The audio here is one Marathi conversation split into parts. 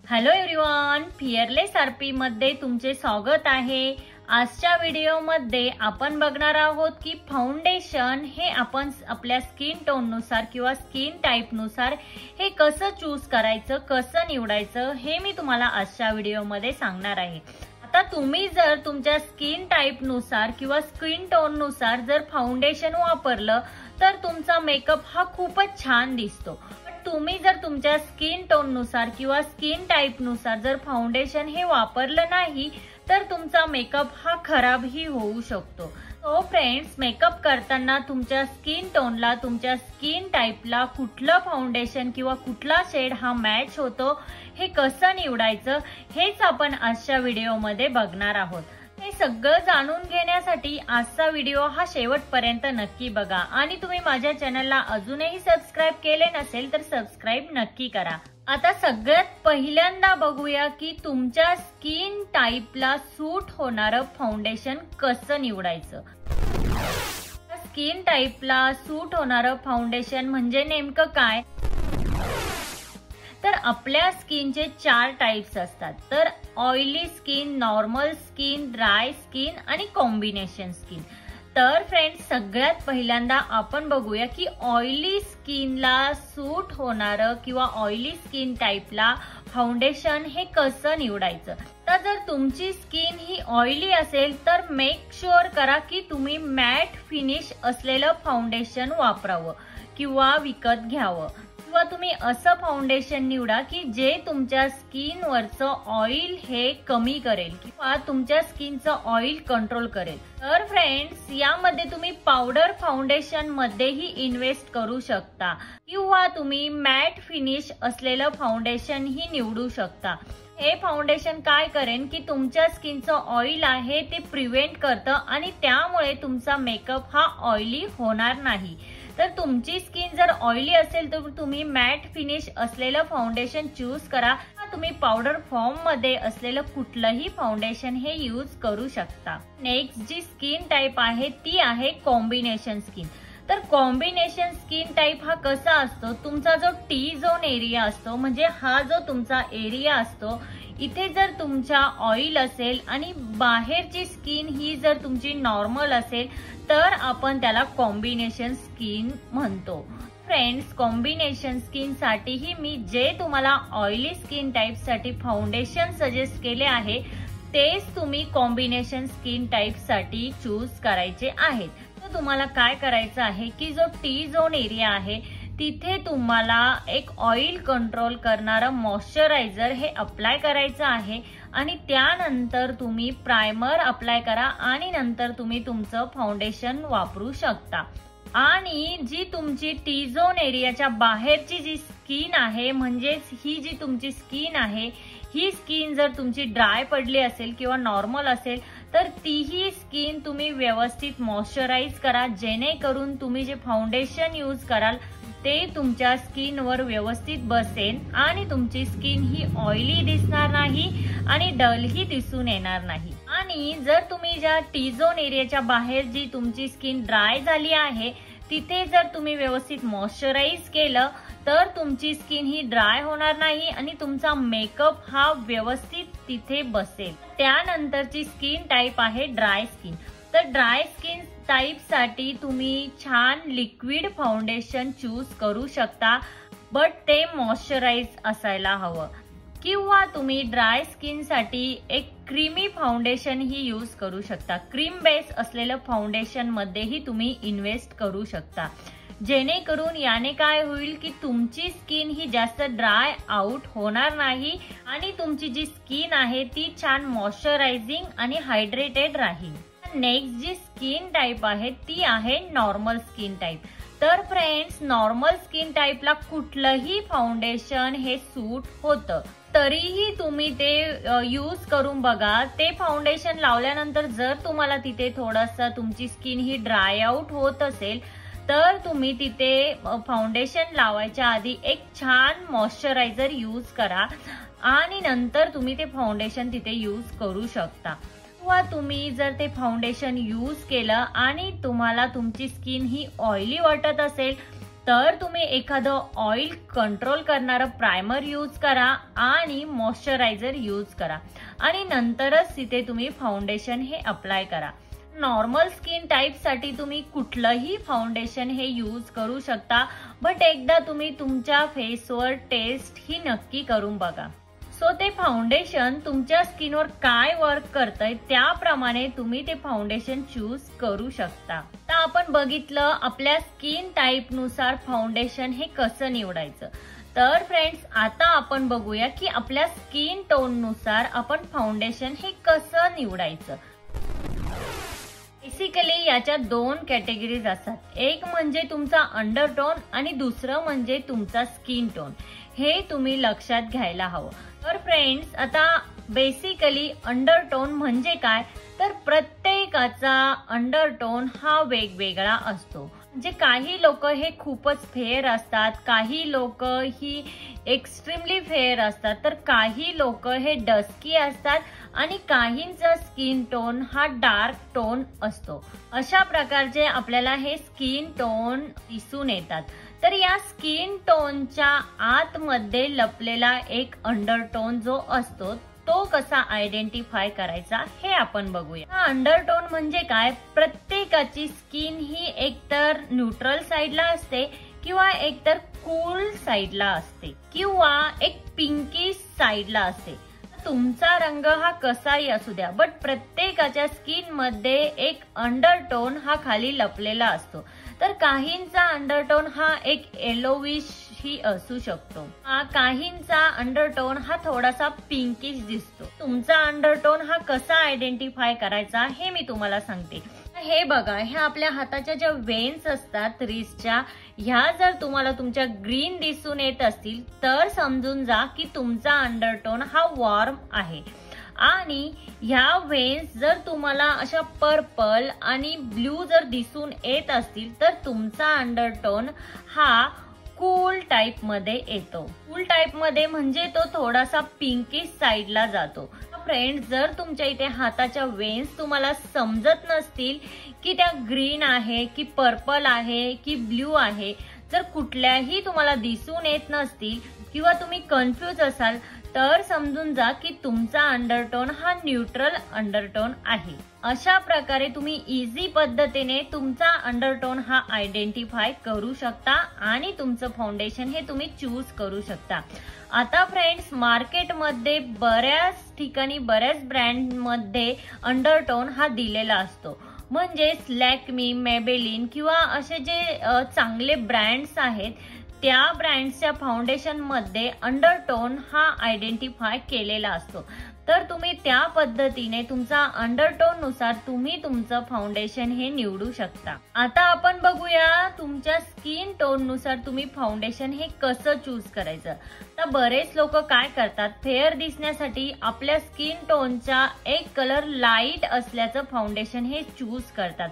हॅलो एव्हरीवन, फिअरलेस आरपी मध्ये तुमचे स्वागत आहे। आजच्या व्हिडिओमध्ये आपण बघणार आहोत की फाउंडेशन हे आपण आपल्या स्किन टोन नुसार किंवा स्किन टाइप नुसार हे कसं चूज करायचं, कसं निवडायचं हे मी तुम्हाला आजच्या व्हिडिओमध्ये सांगणार आहे। आता तुम्ही जर तुमच्या स्किन टाइप नुसार किंवा स्किन टोन नुसार जर फाउंडेशन वापरलं तर तुमचा मेकअप हा खूपच छान दिसतो। तुम्ही जर तुमच्या स्किन टोन नुसार किंवा स्किन टाइप नुसार जर फाउंडेशन हे वापरलं नाही तर तुमचा मेकअप हा खराबही होऊ शकतो। सो फ्रेंड्स, मेकअप करताना तुमच्या स्किन टोनला, तुमच्या स्किन टाइपला कुठलं फाउंडेशन किंवा कुठला शेड हा मॅच होतो हे कसं निवडायचं हेच आपण आजच्या व्हिडिओमध्ये बघणार आहोत। हे सगळं जाणून घेण्यासाठी आजचा व्हिडिओ हा शेवटपर्यंत नक्की बघा आणि तुम्ही माझ्या चॅनलला अजूनही सबस्क्राइब केले नसेल तर सबस्क्राइब नक्की करा। आता सगळ्यात पहिल्यांदा बघूया की तुमच्या स्किन टाइपला सूट होणारं फाउंडेशन कसं निवडायचं। स्किन टाइपला सूट होणारं फाउंडेशन म्हणजे नेमकं काय? तर आपल्या स्किनचे 4 टाइप्स असतात। तर oily skin, normal skin, dry skin आणि कॉम्बिनेशन स्किन। तर फ्रेंड्स, सगळ्यात पहिल्यांदा आपण बघूया की ऑइली स्किनला सूट होणारं किंवा ऑइली स्किन टाइपला फाउंडेशन हे कसं निवडायचं। तर जर तुमची स्किन ही ऑइली असेल तर मेक शुअर करा की तुम्ही मॅट फिनिश असलेलं फाउंडेशन वापरावं किंवा विकत घ्यावं, किंवा तुम्ही असं फाउंडेशन निवडा की जे तुमच्या स्किन वरचं ऑइल हे कमी करेल किंवा तुमच्या स्किनचं ऑइल कंट्रोल करेल। तर फ्रेंड्स, यामध्ये तुम्ही पावडर फाउंडेशन मध्येही इन्व्हेस्ट करू शकता किंवा तुम्ही मॅट फिनिश असलेलं फाउंडेशन ही निवडू शकता। हे फाउंडेशन काय करेन की तुमच्या स्किनचं ऑइल आहे ते प्रिव्हेंट करतं आणि त्यामुळे तुमचा मेकअप हा ऑइली होणार नाही। तर तुमची स्किन जर ऑइली असेल तर तुम्ही मॅट फिनिश असलेलं फाउंडेशन चूज करा। तुम्ही पावडर फॉर्म मध्ये असलेलं कुठलंही फाउंडेशन हे यूज करू शकता। नेक्स्ट जी स्किन टाइप आहे ती आहे कॉम्बिनेशन स्किन। तर कॉम्बिनेशन स्किन टाइप हा कसा असतो? तुमचा जो टी झोन एरिया असतो, म्हणजे हा जो तुमचा एरिया असतो, इथे जर तुमचा ऑइल असेल आणि बाहेरची स्किन ही जर तुमची नॉर्मल असेल तर आपण त्याला कॉम्बिनेशन स्किन म्हणतो। फ्रेंड्स, कॉम्बिनेशन स्किन साठीही मी जे तुम्हाला ऑइली स्किन टाइप साठी फाउंडेशन सजेस्ट केले आहे तेच तुम्ही कॉम्बिनेशन स्किन टाइप साठी चूज करायचे आहेत। तर तुम्हाला काय करायचं आहे की जो टी झोन एरिया आहे तिथे तुम्हाला एक ऑइल कंट्रोल करणारं मॉइश्चरायझर हे अप्लाय करायचं आहे आणि त्यानंतर तुम्ही प्रायमर अप्लाय करा आणि नंतर तुम्ही तुमचं फाउंडेशन वापरू शकता। आणि जी तुमची टी झोन एरियाच्या बाहेरची जी स्किन आहे, म्हणजेच ही जी तुमची स्किन आहे, ही स्किन जर तुमची ड्राय पडली असेल किंवा नॉर्मल असेल तर तीही स्किन तुम्ही व्यवस्थित मॉइश्चराइज करा, जेणेकरून तुम्ही जे फाउंडेशन यूज कराल ते तुमच्या स्किनवर व्यवस्थित बसेल आणि तुमची स्किन ही ऑइली दिसणार नाही आणि डलही दिसून येणार नाही। आणि जर तुम्ही ज्या टी झोन एरियाच्या बाहेर जी तुमची स्किन ड्राय झाली आहे तिथे जर तुम्ही व्यवस्थित मॉइश्चराइज केलं तर तुमची स्किन ही ड्राय होणार नाही आणि तुमचा मेकअप हा व्यवस्थित तिथे बसेल। त्यानंतरची स्किन टाइप आहे ड्राय स्किन। तर ड्राय स्किन टाइप साठी तुम्ही छान लिक्विड फाउंडेशन चूज करू शकता, बट ते मॉइश्चराइज असायला हवं, किंवा तुम्ही ड्राय स्किन साठी एक क्रीमी फाउंडेशन ही यूज करू शकता। क्रीम बेस असलेलं फाउंडेशन मध्येही तुम्ही इन्व्हेस्ट करू शकता, जेणेकरून याने काय होईल की तुमची स्किन ही जास्त ड्राय आउट होणार नाही आणि तुमची जी स्किन आहे ती छान मॉइश्चरायझिंग आणि हायड्रेटेड राहील। नेक्स्ट जी स्किन टाइप आहे ती आहे नॉर्मल स्किन टाइप। तर फ्रेंड्स, नॉर्मल स्किन टाइपला कुठलंही फाउंडेशन हे सूट होतं, तरीही तुम्ही ते यूज करून बघा। ते फाउंडेशन लावल्यानंतर जर तुम्हाला तिथे थोडासा तुमची स्किन ही ड्राय आउट होत असेल तर तुम्ही तिथे फाउंडेशन लावायच्या आधी एक छान मॉइश्चरायझर यूज करा आणि नंतर तुम्ही ते फाउंडेशन तिथे यूज करू शकता। किंवा तुम्ही जर ते फाउंडेशन यूज केलं आणि तुम्हाला तुमची स्किन ही ऑइली वाटत असेल तर तुम्ही एखादं ऑइल कंट्रोल करणारं प्रायमर यूज करा आणि मॉइश्चरायझर यूज करा आणि नंतरच तिथे तुम्ही फाउंडेशन हे अप्लाय करा. नॉर्मल स्किन टाइप साठी तुम्ही कुठलंही फाउंडेशन हे यूज करू शकता, बट एकदा तुम्ही तुमच्या फेसवर टेस्ट ही नक्की करून बघा. सो ते फाउंडेशन तुमच्या स्किनवर काय वर्क करतंय त्याप्रमाणे तुम्ही ते फाउंडेशन चूज करू शकता. आता आपण बघितलं आपल्या स्किन टाइप नुसार फाउंडेशन हे कसं निवडायचं. तर फ्रेंड्स, आता आपण बघूया की आपल्या स्किन टोन नुसार आपण फाउंडेशन हे कसं निवडायचं. बेसिकली याच्या दोन कॅटेगरीज असतात. एक म्हणजे तुमचा अंडरटोन आणि दुसरं म्हणजे तुमचा स्किन टोन. हे तुम्ही लक्षात घ्यायला हवं. तर फ्रेंड्स, आता बेसिकली अंडरटोन म्हणजे काय, तर प्रत्येकाचा अंडरटोन हा वेगवेगळा असतो. म्हणजे काही लोक हे खूपच फेअर असतात, काही लोक ही एक्स्ट्रीमली फेअर असतात, तर काही लोक हे डस्की असतात आणि काहींचा स्किन टोन हा डार्क टोन असतो. अशा प्रकारचे आपल्याला हे स्किन टोन दिसून येतात. तर या स्किन टोनच्या आतमध्ये लपलेला एक अंडरटोन जो असतो तो कसा आयडेंटिफाय करायचा हे आपण बघूया. हा अंडरटोन म्हणजे काय, प्रत्येकाची स्किन ही एकतर न्यूट्रल साइडला असते किंवा एकतर कूल साइडला असते किंवा एक पिंकिश साइडला असते. तुमचा रंग हा कसाही असू द्या, बट प्रत्येकाच्या स्किन मध्ये एक अंडरटोन हा खाली लपलेला असतो. तर काहींचा अंडरटोन हा एक येलोविश ही असू शकतो, काहींचा अंडरटोन हा थोडासा पिंकिश दिसतो. तुमचा अंडरटोन हा कसा आयडेंटिफाय करायचा हे मी तुम्हाला सांगते. हे बघा, ह्या आपल्या हाताच्या ज्या वेन्स असतात रिस्टच्या, ह्या जर तुम्हाला तुमच्या ग्रीन दिसून येत असतील तर समजून जा की तुमचा अंडरटोन हा वॉर्म आहे. आणि ह्या वेन्स जर तुम्हाला अशा पर्पल आणि ब्ल्यू जर दिसून येत असतील तर तुमचा अंडरटोन हा कूल टाइप मध्ये येतो. कूल टाइप मध्ये म्हणजे तो थोडासा पिंकिश साइडला जातो. फ्रेंड्स, जर तुमच्या इथे हाताच्या वेन्स तुम्हाला समजत नसतील की त्या ग्रीन आहे की पर्पल आहे की ब्ल्यू आहे, जर कुठल्याही तुम्हाला दिसून येत नसतील किंवा तुम्ही कन्फ्यूज असाल तर समजून जा की तुमचा अंडरटोन हा न्यूट्रल अंडरटोन आहे. अशा प्रकारे तुम्ही इझी पद्धतीने तुमचा अंडरटोन हा आयडेंटिफाय करू शकता आणि तुमचं फाउंडेशन हे तुम्ही चूज करू शकता. आता फ्रेंड्स, मार्केटमध्ये बऱ्याच ठिकाणी बऱ्याच ब्रँडमध्ये अंडरटोन हा दिलेला असतो. म्हणजे लॅक्मी, मेबेलिन किंवा असे जे चांगले ब्रँड्स आहेत त्या ब्रँड्सच्या फाउंडेशन मध्ये अंडरटोन हा आयडेंटिफाय केलेला असतो. तर तुम्ही त्या पद्धतीने तुमचा अंडरटोन नुसार तुम्ही तुमचं फाउंडेशन हे निवडू शकता. आता आपण बघूया तुमच्या स्किन टोन नुसार तुम्ही फाउंडेशन हे कसं चूज करायचं. तर बरेच लोक काय करतात, फेअर दिसण्यासाठी आपल्या स्किन टोनचा एक कलर लाईट असल्याचं फाउंडेशन हे चूज करतात.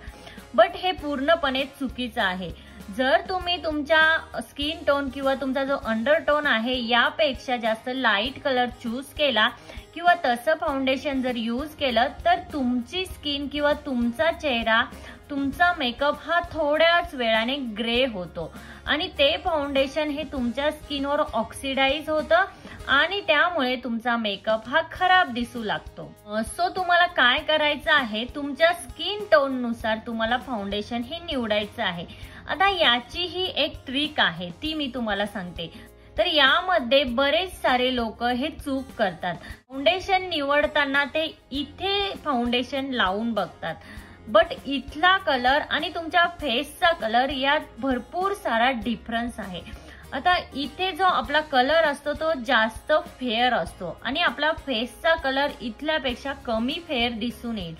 बट हे पूर्णपणे चुकीचं आहे. जर तुम्ही तुमच्या स्किन टोन किंवा तुमचा जो अंडरटोन आहे यापेक्षा जास्त लाईट कलर चूज केला किंवा तसं फाउंडेशन जर यूज केलं तर तुमची स्किन किंवा तुमचा चेहरा, तुमचा मेकअप हा थोड्याच वेळाने ग्रे होतो आणि ते फाउंडेशन हे तुमच्या स्किनवर ऑक्सिडाइज होतं आणि त्यामुळे तुमचा मेकअप हा खराब दिसू लागतो. सो तुम्हाला काय करायचं आहे, तुमच्या स्किन टोन नुसार तुम्हाला फाउंडेशन हे निवडायचं आहे. आता याची ही एक ट्रिक आहे, ती मी तुम्हाला सांगते. तर यामध्ये बरेच सारे लोक हे चूक करतात. फाउंडेशन निवडताना ते इथे फाउंडेशन लावून बघतात, बट इथला कलर आणि तुमच्या फेसचा कलर यात भरपूर सारा डिफरन्स आहे. आता इथे जो आपला कलर असतो तो जास्त फेअर असतो आणि आपला फेसचा कलर इथल्यापेक्षा कमी फेअर दिसून येईल.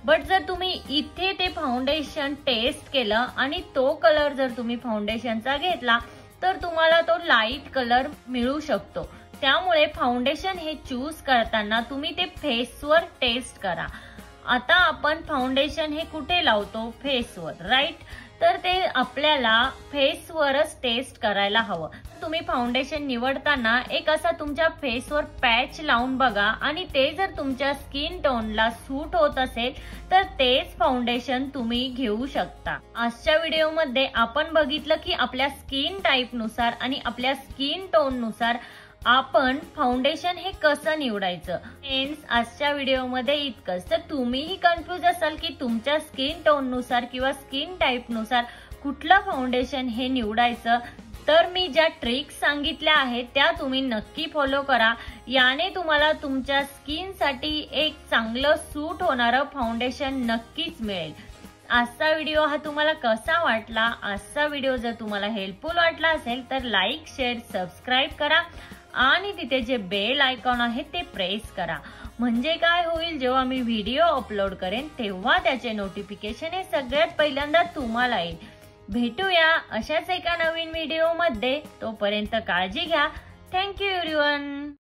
बट जर तुम्ही इथे ते फाउंडेशन टेस्ट केलं आणि तो कलर जर तुम्ही फाउंडेशनचा घेतला तर तुम्हाला तो लाईट कलर मिळू शकतो. त्यामुळे फाउंडेशन हे चूज करताना तुम्ही ते फेसवर टेस्ट करा. आता आपण फाउंडेशन हे कुठे लावतो, फेसवर, राईट. तर ते आपल्याला फेसवरच टेस्ट करायला हवं. तुम्ही फाउंडेशन निवडताना एक असा तुमच्या फेसवर पॅच लावून बघा आणि ते जर तुमच्या स्किन टोनला सूट होत असेल तर तेच फाउंडेशन तुम्ही घेऊ शकता। आजच्या व्हिडिओमध्ये आपण बघितलं की आपल्या स्किन टाईप नुसार आणि आपल्या स्किन टोन नुसार आपण फाउंडेशन हे कसं निवडायचं। फ्रेंड्स, आजच्या व्हिडिओमध्ये इतकंच। तर तुम्हीही कन्फ्यूज असाल की तुमच्या स्किन टोन नुसार किंवा स्किन टाईप नुसार कुठलं फाउंडेशन हे निवडायचं, तर मी ज्या ट्रिक्स सांगितल्या आहेत त्या तुम्ही नक्की फॉलो करा। याने तुम्हाला तुमच्या स्किन साठी एक चांगलं सूट होणारं फाउंडेशन नक्कीच मिळेल। आजचा व्हिडिओ हा तुम्हाला कसा वाटला? आजचा व्हिडिओ जर तुम्हाला हेल्पफुल वाटला असेल तर लाईक, शेअर, सबस्क्राईब करा आणि तिथे जे बेल आयकॉन आहे ते प्रेस करा। म्हणजे काय होईल, जेव्हा मी व्हिडिओ अपलोड करेन तेव्हा त्याचे नोटिफिकेशन हे सगळ्यात पहिल्यांदा तुम्हाला येईल। भेटूया अशाच एका नवीन व्हिडिओ मध्ये, तोपर्यंत काळजी घ्या। Thank you everyone.